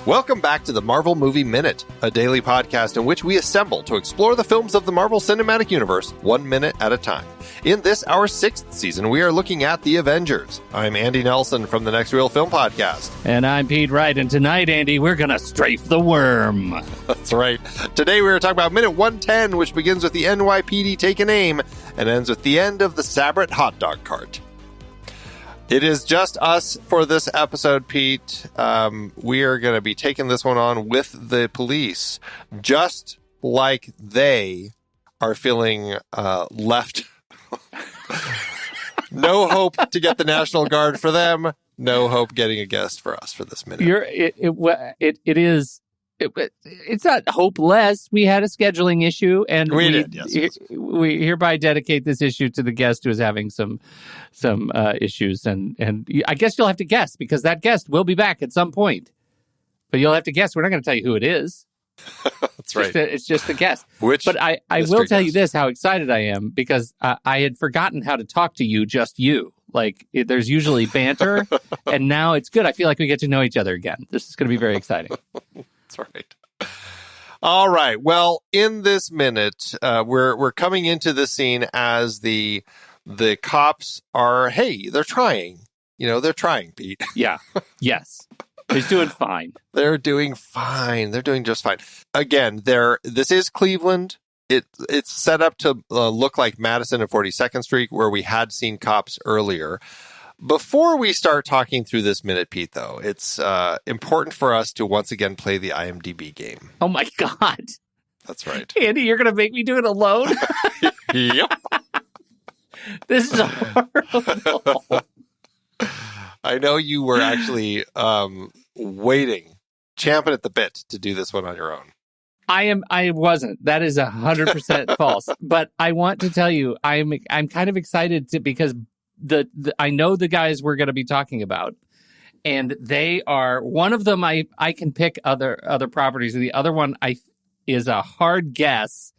Welcome back to the Marvel Movie Minute, a daily podcast in which we assemble to explore the films of the Marvel Cinematic Universe 1 minute at a time. In this, our 6th season, we are looking at the Avengers. I'm Andy Nelson from the Next Reel Film Podcast. And I'm Pete Wright, and tonight, Andy, we're going to strafe the worm. That's right. Today we are talking about Minute 110, which begins with the NYPD taking aim and ends with the end of the Sabrett hot dog cart. It is just us for this episode, Pete. We are going to be taking this one on with the police, just like they are feeling left. No hope to get the National Guard for them. No hope getting a guest for us for this minute. It's not hopeless. We had a scheduling issue, and we hereby dedicate this issue to the guest who is having some issues. And I guess you'll have to guess, because that guest will be back at some point. But you'll have to guess. We're not going to tell you who it is. That's right. It's just a guess. But I will tell you this, how excited I am, because I had forgotten how to talk to you, just you. Like, there's usually banter, and now it's good. I feel like we get to know each other again. This is going to be very exciting. That's right. All right. Well, in this minute, we're coming into the scene as the cops are, hey, they're trying. They're trying, Pete. Yeah. Yes. He's doing fine. They're doing fine. They're doing just fine. Again, this is Cleveland. It's set up to look like Madison and 42nd Street, where we had seen cops earlier. Before we start talking through this minute, Pete, though, it's important for us to once again play the IMDb game. Oh, my God. That's right. Andy, you're going to make me do it alone? Yep. This is horrible. I know you were actually waiting, champing at the bit to do this one on your own. I wasn't. That is 100% false. But I want to tell you, I'm kind of excited because I know the guys we're going to be talking about, and they are, one of them I can pick other properties, and the other one is a hard guess,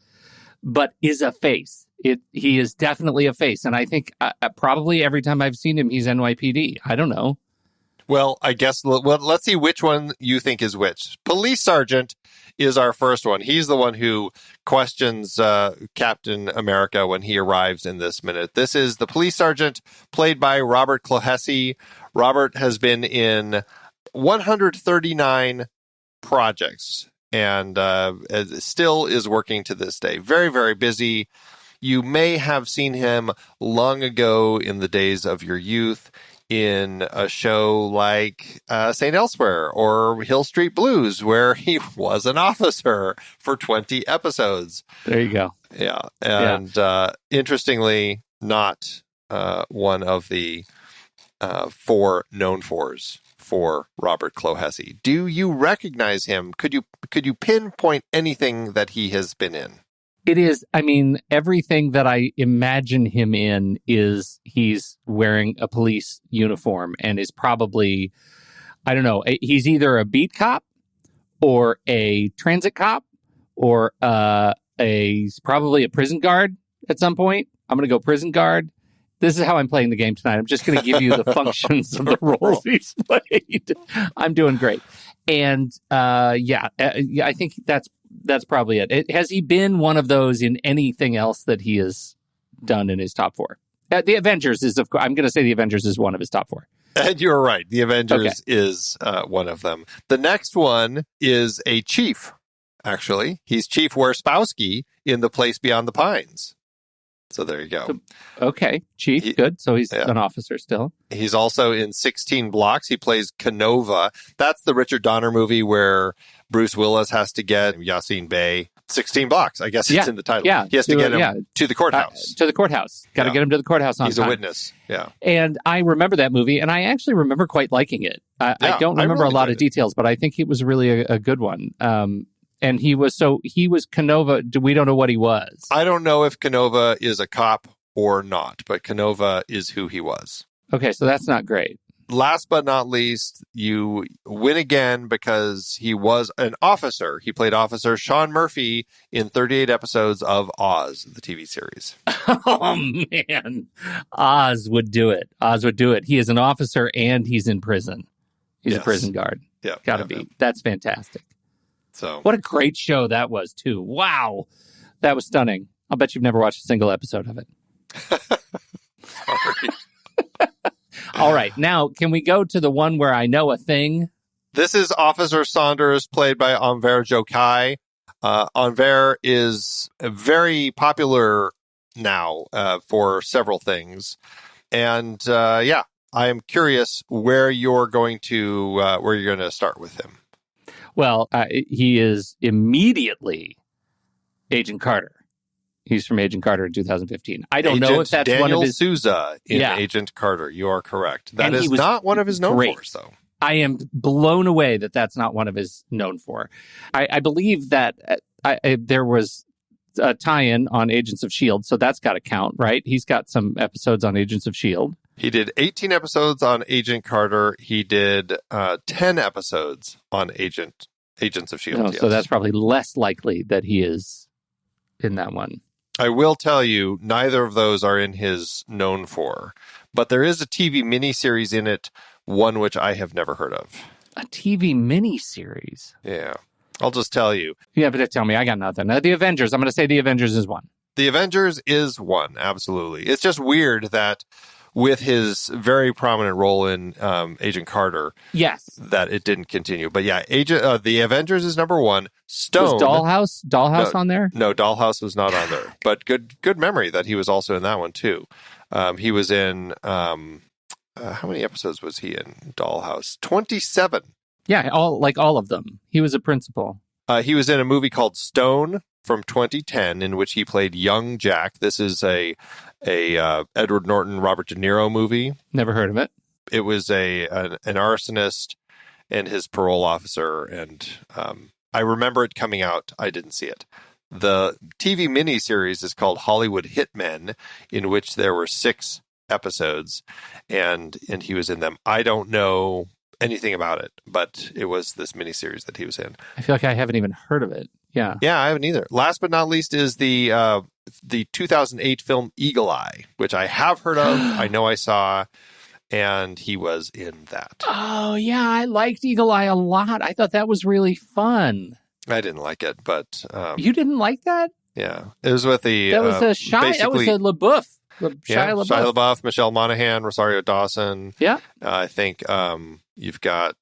but is a face. He is definitely a face, and I think probably every time I've seen him, he's NYPD. I don't know. Well, I guess let's see which one you think is which. Police Sergeant is our first one. He's the one who questions Captain America when he arrives in this minute. This is the police sergeant played by Robert Clohessy. Robert has been in 139 projects and still is working to this day. Very, very busy. You may have seen him long ago in the days of your youth in a show like St. Elsewhere or Hill Street Blues, where he was an officer for 20 episodes. There you go. Yeah. And interestingly, not one of the 4 known fours for Robert Clohessy. Do you recognize him? Could you pinpoint anything that he has been in? It is, everything that I imagine him in is he's wearing a police uniform and is probably, I don't know, he's either a beat cop or a transit cop or he's probably a prison guard at some point. I'm going to go prison guard. This is how I'm playing the game tonight. I'm just going to give you the functions of the roles he's played. I'm doing great. And I think that's probably it. Has he been one of those in anything else that he has done in his top 4? The Avengers is, I'm going to say the Avengers is one of his top 4. And you're right. The Avengers is one of them. The next one is a chief, actually. He's Chief Werspowski in The Place Beyond the Pines. So there you go. Okay. Chief, good. So he's an officer still. He's also in 16 Blocks. He plays Canova. That's the Richard Donner movie where Bruce Willis has to get Yassine Bey. 16 Blocks, I guess it's in the title. Yeah, he has to get him to the courthouse. To the courthouse. Got to get him to the courthouse on time. He's a witness. Yeah. And I remember that movie, and I actually remember quite liking it. I don't remember a lot of details, but I think it was really a good one. And he was Canova. We don't know what he was. I don't know if Canova is a cop or not, but Canova is who he was. Okay, so that's not great. Last but not least, you win again because he was an officer. He played Officer Sean Murphy in 38 episodes of Oz, the TV series. Oh, man. Oz would do it. He is an officer and he's in prison. He's a prison guard. Yeah. Gotta be. That's fantastic. So what a great show that was, too. Wow. That was stunning. I'll bet you've never watched a single episode of it. Sorry. All right. Now, can we go to the one where I know a thing? This is Officer Saunders, played by Enver Gjokaj. Enver is very popular now for several things. And I am curious where you're going to start with him. Well, he is immediately Agent Carter. He's from Agent Carter in 2015. I don't know if that's Daniel one of his... Souza in Agent Carter. You are correct. That And is not one of his known fors, though. I am blown away that that's not one of his known for. I believe that there was a tie-in on Agents of S.H.I.E.L.D., so that's got to count, right? He's got some episodes on Agents of S.H.I.E.L.D. He did 18 episodes on Agent Carter. He did 10 episodes on Agents of S.H.I.E.L.D. Oh, yes. So that's probably less likely that he is in that one. I will tell you, neither of those are in his known for. But there is a TV miniseries in it, one which I have never heard of. A TV miniseries? Yeah. I'll just tell you. Yeah, but tell me, I got nothing. The Avengers. I'm going to say The Avengers is one. The Avengers is one, absolutely. It's just weird that with his very prominent role in Agent Carter, yes, that it didn't continue. But yeah, The Avengers is number one. Stone. Was Dollhouse on there? No, Dollhouse was not on there. But good memory that he was also in that one too. He was in how many episodes was he in Dollhouse? 27. Yeah, all of them. He was a principal. He was in a movie called Stone from 2010, in which he played young Jack. This is a Edward Norton, Robert De Niro movie. Never heard of it. It was an arsonist and his parole officer, and I remember it coming out. I didn't see it. The TV miniseries is called Hollywood Hitmen, in which there were 6 episodes, and he was in them. I don't know anything about it, but it was this miniseries that he was in. I feel like I haven't even heard of it. Yeah. Yeah, I haven't either. Last but not least is the 2008 film Eagle Eye, which I have heard of. I know I saw, and he was in that. Oh, yeah, I liked Eagle Eye a lot. I thought that was really fun. I didn't like it, but... you didn't like that? Yeah. It was with the... That was that was a LaBeouf. Shia LaBeouf, Michelle Monaghan, Rosario Dawson. Yeah. I think you've got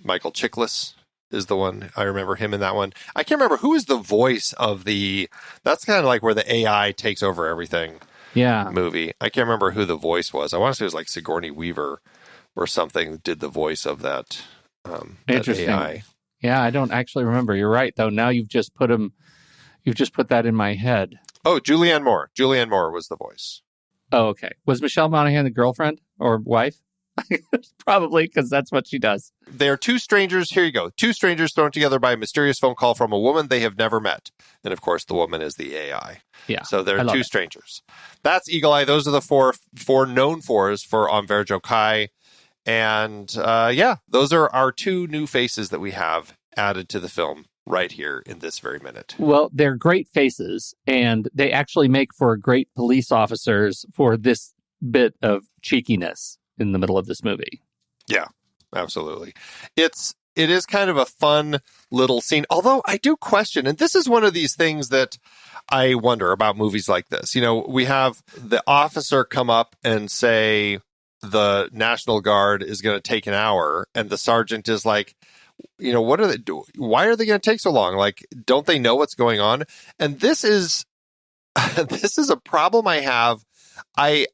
Michael Chiklis is the one. I remember him in that one. I can't remember who is the voice of the... That's kind of like where the AI takes over everything movie. I can't remember who the voice was. I want to say it was like Sigourney Weaver or something that did the voice of that, Interesting. that AI. Yeah, I don't actually remember. You're right, though. Now you've just put that in my head. Oh, Julianne Moore. Julianne Moore was the voice. Oh, okay. Was Michelle Monaghan the girlfriend or wife? Probably, because that's what she does. They are two strangers. Here you go. Two strangers thrown together by a mysterious phone call from a woman they have never met. And, of course, the woman is the AI. Yeah. So they're two strangers. That's Eagle Eye. Those are the four known fors for Enver Gjokaj. And, those are our 2 new faces that we have added to the film right here in this very minute. Well, they're great faces, and they actually make for great police officers for this bit of cheekiness in the middle of this movie. Yeah, absolutely. It is kind of a fun little scene, although I do question, and this is one of these things that I wonder about movies like this. You know, we have the officer come up and say the National Guard is going to take an hour, and the sergeant is like, you know, what are they doing? Why are they going to take so long? Like, don't they know what's going on? And this is a problem I have. I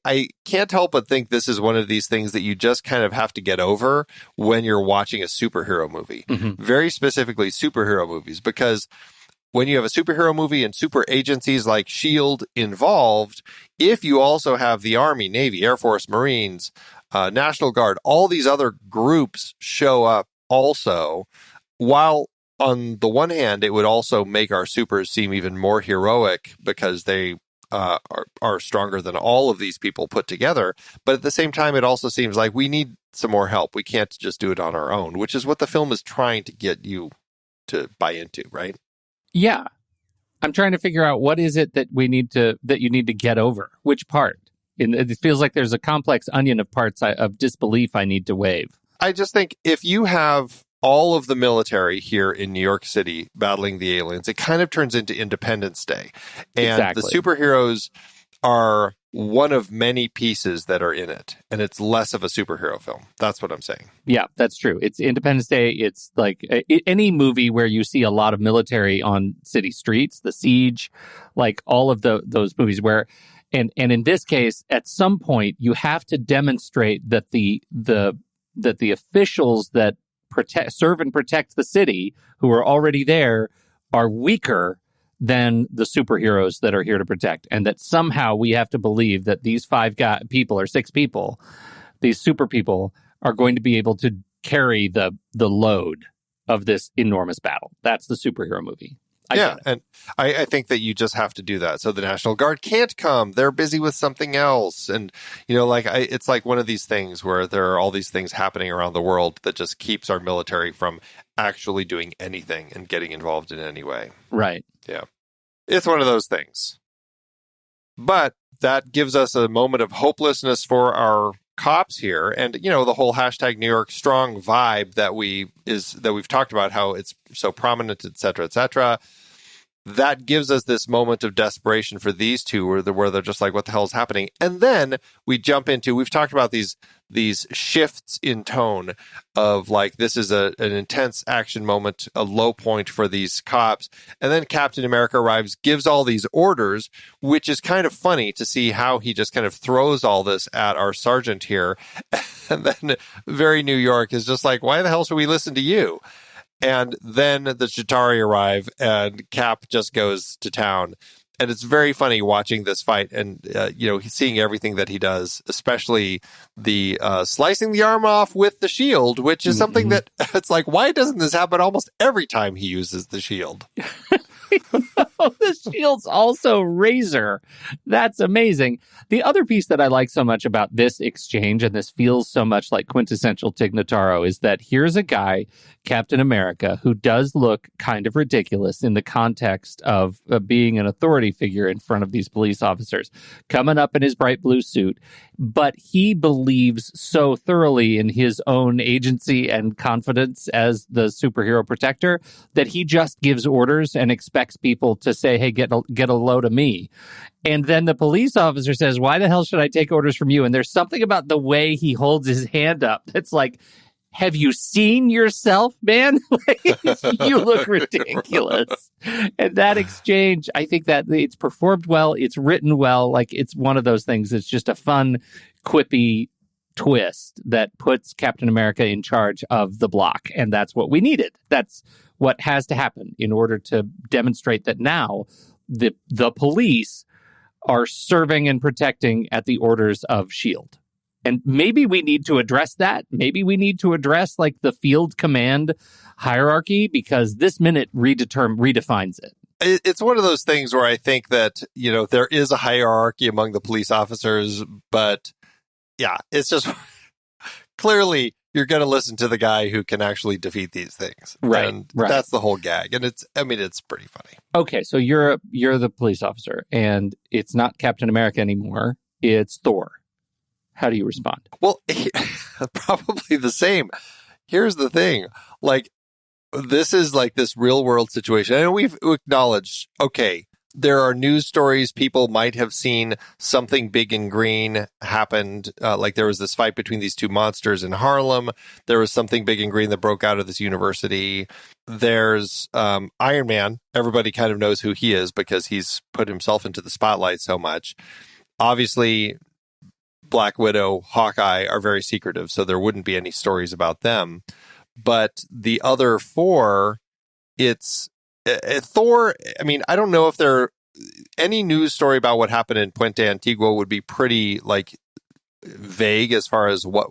can't help but think this is one of these things that you just kind of have to get over when you're watching a superhero movie, very specifically superhero movies, because when you have a superhero movie and super agencies like S.H.I.E.L.D. involved, if you also have the Army, Navy, Air Force, Marines, National Guard, all these other groups show up also, while on the one hand, it would also make our supers seem even more heroic because they are stronger than all of these people put together. But at the same time, it also seems like we need some more help. We can't just do it on our own, which is what the film is trying to get you to buy into, right? Yeah. I'm trying to figure out what is it that you need to get over. Which part? And it feels like there's a complex onion of parts of disbelief I need to waive. I just think if you have all of the military here in New York City battling the aliens, it kind of turns into Independence Day. And the superheroes are one of many pieces that are in it, and it's less of a superhero film. That's what I'm saying. Yeah, that's true. It's Independence Day. It's like any movie where you see a lot of military on city streets, The Siege, like all of those movies where, and in this case, at some point you have to demonstrate that the officials that serve and protect the city, who are already there, are weaker than the superheroes that are here to protect, and that somehow we have to believe that these 5 people or 6 people, these super people, are going to be able to carry the load of this enormous battle. That's the superhero movie. And I think that you just have to do that. So the National Guard can't come. They're busy with something else. And, it's like one of these things where there are all these things happening around the world that just keeps our military from actually doing anything and getting involved in any way. Right. Yeah. It's one of those things. But that gives us a moment of hopelessness for our cops here, and the whole hashtag New York Strong vibe that we've talked about, how it's so prominent, et cetera, that gives us this moment of desperation for these two where they're just like, what the hell is happening? And then we jump into, we've talked about these shifts in tone of like, this is an intense action moment, a low point for these cops. And then Captain America arrives, gives all these orders, which is kind of funny to see how he just kind of throws all this at our sergeant here. And then very New York is just like, why the hell should we listen to you? And then the Chitauri arrive, and Cap just goes to town. And it's very funny watching this fight and, seeing everything that he does, especially the slicing the arm off with the shield, which is something that it's like, why doesn't this happen almost every time he uses the shield? The shield's also razor. That's amazing. The other piece that I like so much about this exchange, and this feels so much like quintessential Tig Notaro, is that here's a guy, Captain America, who does look kind of ridiculous in the context of being an authority figure in front of these police officers, coming up in his bright blue suit. But he believes so thoroughly in his own agency and confidence as the superhero protector that he just gives orders and expects people to say, hey, get a load of me. And then the police officer says, why the hell should I take orders from you? And there's something about the way he holds his hand up that's like, have you seen yourself, man? You look ridiculous. And that exchange, I think that it's performed well. It's written well. Like, it's one of those things. It's just a fun, quippy twist that puts Captain America in charge of the block. And that's what we needed. That's what has to happen in order to demonstrate that now the police are serving and protecting at the orders of S.H.I.E.L.D. And maybe we need to address that. Maybe we need to address like the field command hierarchy, because this minute redefines it. It's one of those things where I think that, there is a hierarchy among the police officers, but yeah, it's just clearly you're going to listen to the guy who can actually defeat these things. Right. And that's the whole gag. And it's pretty funny. Okay. So you're the police officer, and it's not Captain America anymore. It's Thor. How do you respond? Well, probably the same. Here's the thing. Like, this is like this real world situation. And we've acknowledged, okay, there are news stories. People might have seen something big and green happened. Like there was this fight between these two monsters in Harlem. There was something big and green that broke out of this university. There's Iron Man. Everybody kind of knows who he is because he's put himself into the spotlight so much. Obviously, Black Widow, Hawkeye are very secretive, so there wouldn't be any stories about them. But the other 4, it's Thor. I mean, I don't know if any news story about what happened in Puente Antigua would be pretty like vague as far as what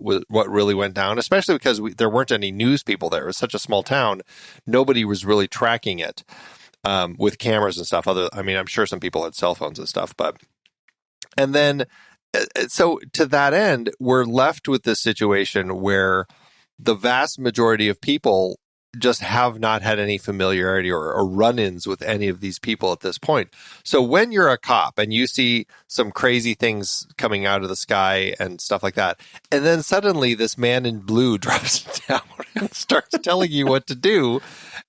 really went down, especially because there weren't any news people there. It was such a small town. Nobody was really tracking it with cameras and stuff. I'm sure some people had cell phones and stuff, and then. So to that end, we're left with this situation where the vast majority of people just have not had any familiarity or run-ins with any of these people at this point. So when you're a cop and you see some crazy things coming out of the sky and stuff like that, and then suddenly this man in blue drops down starts telling you what to do.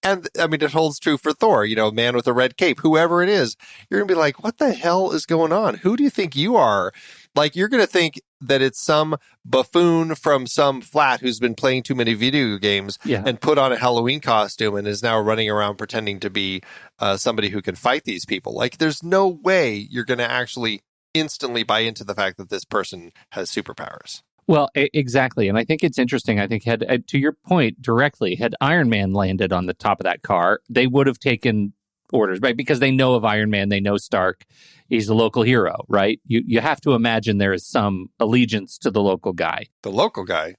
And I mean, it holds true for Thor, man with a red cape, whoever it is. You're going to be like, what the hell is going on? Who do you think you are? Like, you're going to think that it's some buffoon from some flat who's been playing too many video games and put on a Halloween costume and is now running around pretending to be somebody who can fight these people. Like, there's no way you're going to actually instantly buy into the fact that this person has superpowers. Well, exactly. And I think it's interesting. I think to your point directly, had Iron Man landed on the top of that car, they would have taken orders, right? Because they know of Iron Man, they know Stark. He's a local hero, right? You have to imagine there is some allegiance to the local guy. The local guy?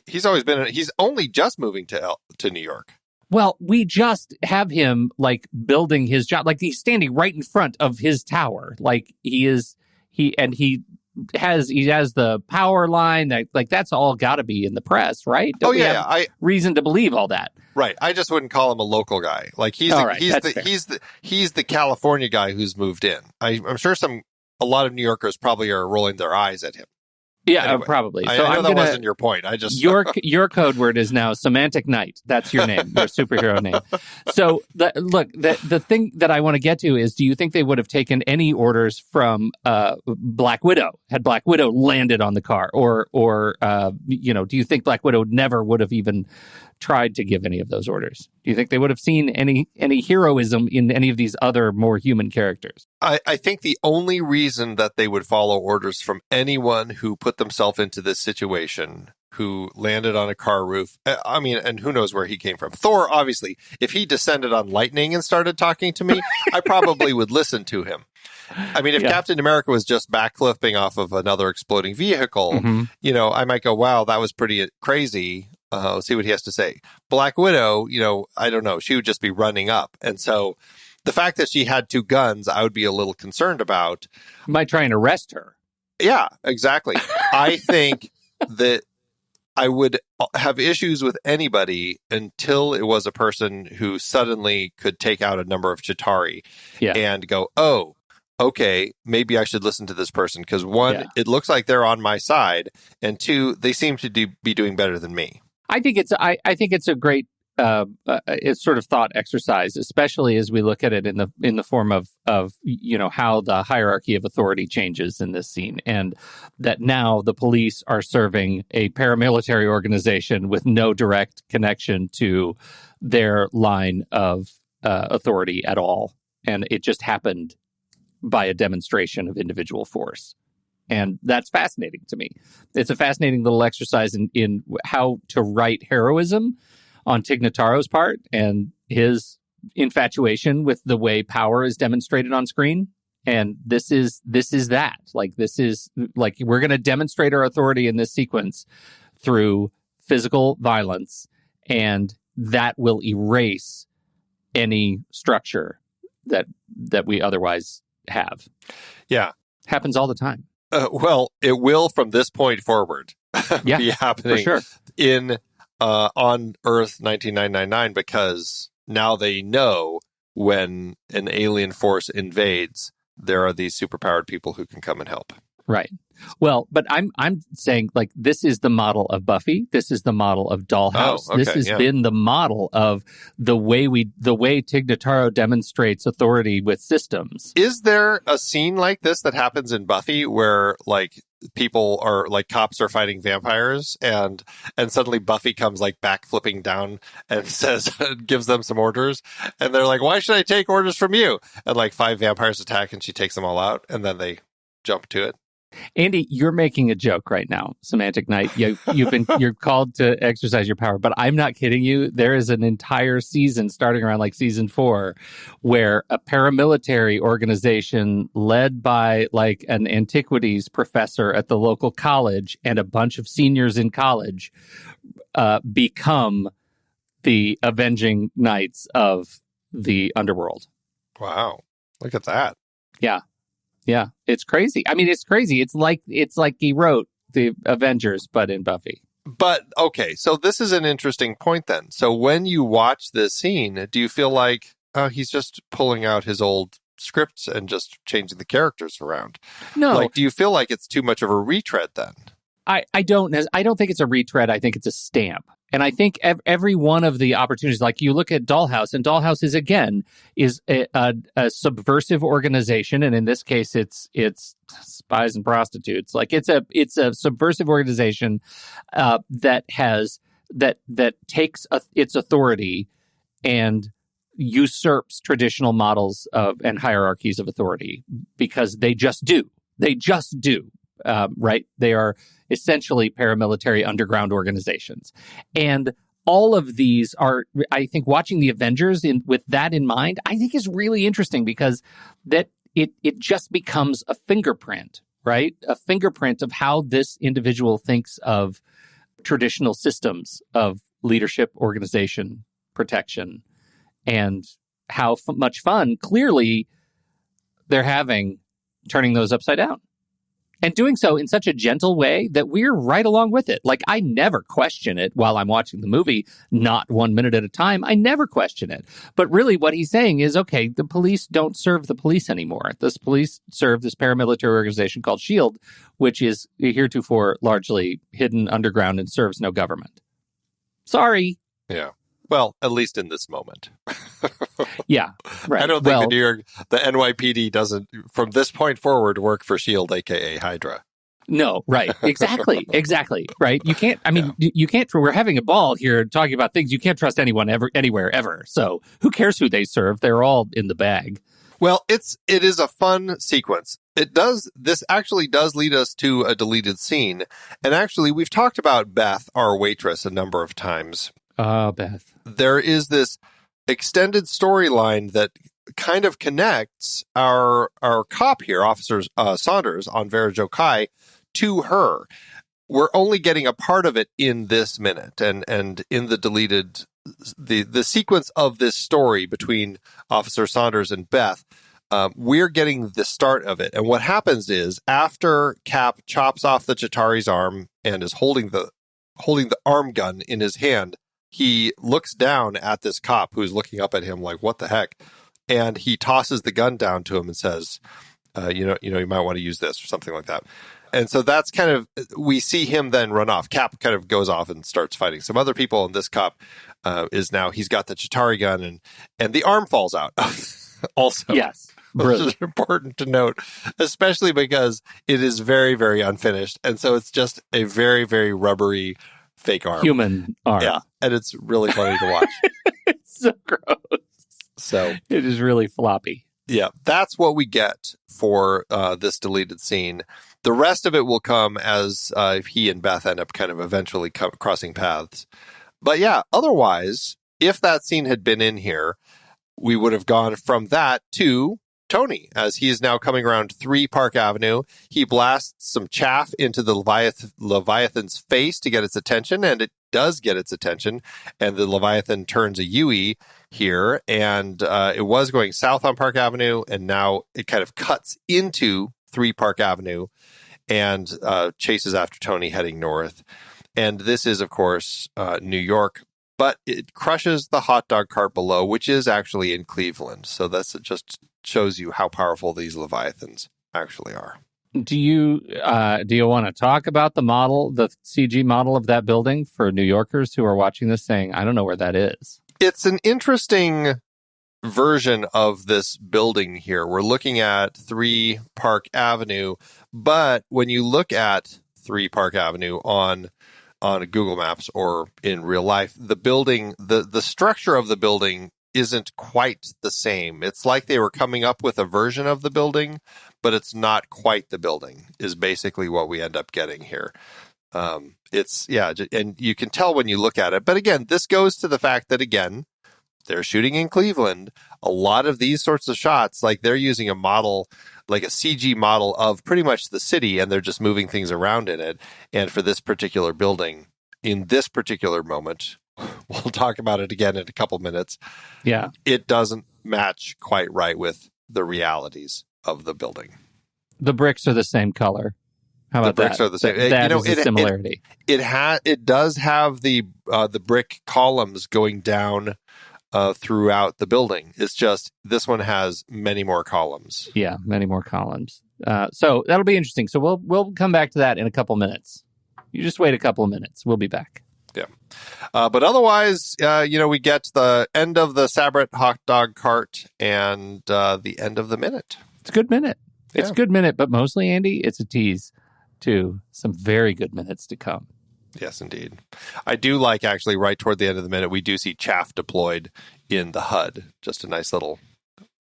He's only just moving to New York. Well, we just have him like building his job, like he's standing right in front of his tower. Like he has the power line that that's all got to be in the press, right? Don't we have reason to believe all that. Right. I just wouldn't call him a local guy. Like he's the California guy who's moved in. I'm sure a lot of New Yorkers probably are rolling their eyes at him. Yeah, anyway, probably. So I know that wasn't your point. I just your code word is now Semantic Knight. That's your name, your superhero name. So the thing that I want to get to is, do you think they would have taken any orders from Black Widow had Black Widow landed on the car, or do you think Black Widow never would have even tried to give any of those orders? Do you think they would have seen any heroism in any of these other more human characters? I think the only reason that they would follow orders from anyone who put themselves into this situation, who landed on a car roof, and who knows where he came from. Thor, obviously, if he descended on lightning and started talking to me, I probably would listen to him. I mean, if Captain America was just backflipping off of another exploding vehicle, I might go, wow, that was pretty crazy. Let's see what he has to say. Black Widow, I don't know. She would just be running up. And so the fact that she had two guns, I would be a little concerned about. You might try and arrest her. Yeah, exactly. I think that I would have issues with anybody until it was a person who suddenly could take out a number of Chitauri and go, oh, okay, maybe I should listen to this person. Because one, it looks like they're on my side. And two, they seem to be doing better than me. I think it's a great it's sort of thought exercise, especially as we look at it in the form of how the hierarchy of authority changes in this scene, and that now the police are serving a paramilitary organization with no direct connection to their line of authority at all, and it just happened by a demonstration of individual force. And that's fascinating to me. It's a fascinating little exercise in how to write heroism on Tig Notaro's part and his infatuation with the way power is demonstrated on screen. And this is that. Like, this is like, we're going to demonstrate our authority in this sequence through physical violence, and that will erase any structure that we otherwise have. Yeah. Happens all the time. Well, it will from this point forward be happening for sure. in on Earth 19999, because now they know when an alien force invades, there are these superpowered people who can come and help. Right. Well, but I'm saying, like, this is the model of Buffy. This is the model of Dollhouse. Oh, okay, this has been the model of the way Tig Notaro demonstrates authority with systems. Is there a scene like this that happens in Buffy where, like, people are, like, cops are fighting vampires and suddenly Buffy comes, like, backflipping down and says, gives them some orders, and they're like, why should I take orders from you? And, like, 5 vampires attack and she takes them all out, and then they jump to it. Andy, you're making a joke right now, Semantic Knight. You're called to exercise your power, but I'm not kidding you. There is an entire season starting around like season 4 where a paramilitary organization led by like an antiquities professor at the local college and a bunch of seniors in college become the avenging knights of the underworld. Wow. Look at that. Yeah. Yeah, it's crazy. I mean, it's crazy. It's like he wrote the Avengers, but in Buffy. But, okay, so this is an interesting point then. So when you watch this scene, do you feel like he's just pulling out his old scripts and just changing the characters around? No. Like, do you feel like it's too much of a retread then? I don't think it's a retread. I think it's a stamp. And I think every one of the opportunities, like you look at Dollhouse, and Dollhouse is a subversive organization, and in this case, it's spies and prostitutes. Like it's a subversive organization that takes its authority and usurps traditional models of and hierarchies of authority because they just do. Right? They are essentially paramilitary underground organizations. And all of these are, I think, watching the Avengers with that in mind, I think is really interesting because that it just becomes a fingerprint, right? A fingerprint of how this individual thinks of traditional systems of leadership, organization, protection, and how much fun, clearly, they're having turning those upside down. And doing so in such a gentle way that we're right along with it. Like, I never question it while I'm watching the movie, not 1 minute at a time. I never question it. But really what he's saying is, okay, the police don't serve the police anymore. This police serve this paramilitary organization called SHIELD, which is heretofore largely hidden underground and serves no government. Sorry. Yeah. Well, at least in this moment. Yeah, right. I don't think the NYPD doesn't, from this point forward, work for SHIELD, a.k.a. Hydra. No, right. Exactly. Right. You can't, you can't, we're having a ball here talking about things. You can't trust anyone anywhere, ever. So who cares who they serve? They're all in the bag. Well, it is a fun sequence. This actually does lead us to a deleted scene. And actually, we've talked about Beth, our waitress, a number of times. Beth. There is this extended storyline that kind of connects our cop here, Officer Saunders, Enver Gjokaj, to her. We're only getting a part of it in this minute, and in the deleted the sequence of this story between Officer Saunders and Beth. We're getting the start of it, and what happens is after Cap chops off the Chitauri's arm and is holding the arm gun in his hand, he looks down at this cop who's looking up at him like, what the heck? And he tosses the gun down to him and says, you might want to use this or something like that. And so that's kind of, we see him then run off. Cap kind of goes off and starts fighting some other people. And this cop he's got the Chitauri gun and the arm falls out also. Yes. Which is important to note, especially because it is very, very unfinished. And so it's just a very, very rubbery fake arm. Human arm. Yeah. And it's really funny to watch. It's so gross. So it is really floppy. Yeah. That's what we get for this deleted scene. The rest of it will come as he and Beth end up kind of eventually crossing paths. But yeah, otherwise, if that scene had been in here, we would have gone from that to Tony, as he is now coming around 3 Park Avenue. He blasts some chaff into the Leviathan's face to get its attention, and it does get its attention. And the Leviathan turns a Yui here, and it was going south on Park Avenue, and now it kind of cuts into 3 Park Avenue and chases after Tony heading north. And this is, of course, New York, but it crushes the hot dog cart below, which is actually in Cleveland. So that's just shows you how powerful these Leviathans actually are. Do you want to talk about the CG model of that building for New Yorkers who are watching this saying, I don't know where that is? It's an interesting version of this building here. We're looking at 3 Park Avenue, but when you look at 3 Park Avenue on Google Maps or in real life, the building, the structure of the building isn't quite the same. It's like they were coming up with a version of the building, but it's not quite the building, is basically what we end up getting here. And you can tell when you look at it. But again, this goes to the fact that, again, they're shooting in Cleveland. A lot of these sorts of shots, like they're using a model, like a CG model of pretty much the city, and they're just moving things around in it. And for this particular building, in this particular moment, we'll talk about it again in a couple minutes. Yeah. It doesn't match quite right with the realities of the building. The bricks are the same color. How about the bricks that? are the same. That is a similarity. It does have the brick columns going down throughout the building. It's just this one has many more columns. Yeah, many more columns. So that'll be interesting. So we'll come back to that in a couple minutes. You just wait a couple of minutes. We'll be back. Yeah. But otherwise, we get the end of the Sabrett hot dog cart and the end of the minute. It's a good minute. Yeah. It's a good minute, but mostly, Andy, it's a tease to some very good minutes to come. Yes, indeed. I do like, actually, right toward the end of the minute, we do see chaff deployed in the HUD. Just a nice little...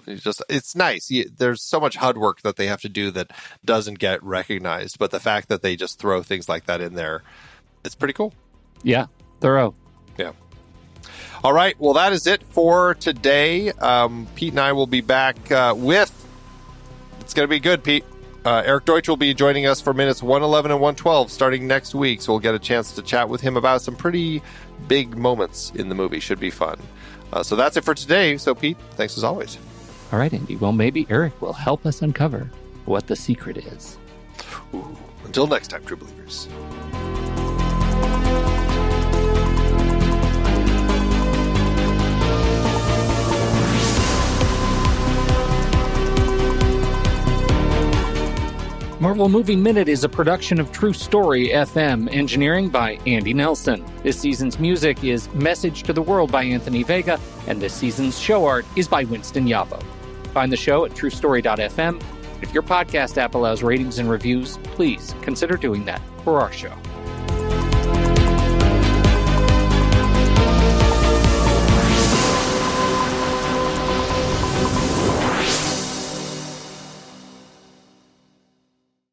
It's nice. There's so much HUD work that they have to do that doesn't get recognized. But the fact that they just throw things like that in there, it's pretty cool. Yeah, thorough. Yeah. All right. Well, that is it for today. Pete and I will be back with... It's going to be good, Pete. Eric Deutsch will be joining us for minutes 111 and 112 starting next week. So we'll get a chance to chat with him about some pretty big moments in the movie. Should be fun. So that's it for today. So, Pete, thanks as always. All right, Andy. Well, maybe Eric will help us uncover what the secret is. Ooh. Until next time, true believers. Marvel Movie Minute is a production of True Story FM, engineering by Andy Nelson. This season's music is Message to the World by Anthony Vega, and this season's show art is by Winston Yabo. Find the show at truestory.fm. If your podcast app allows ratings and reviews, please consider doing that for our show.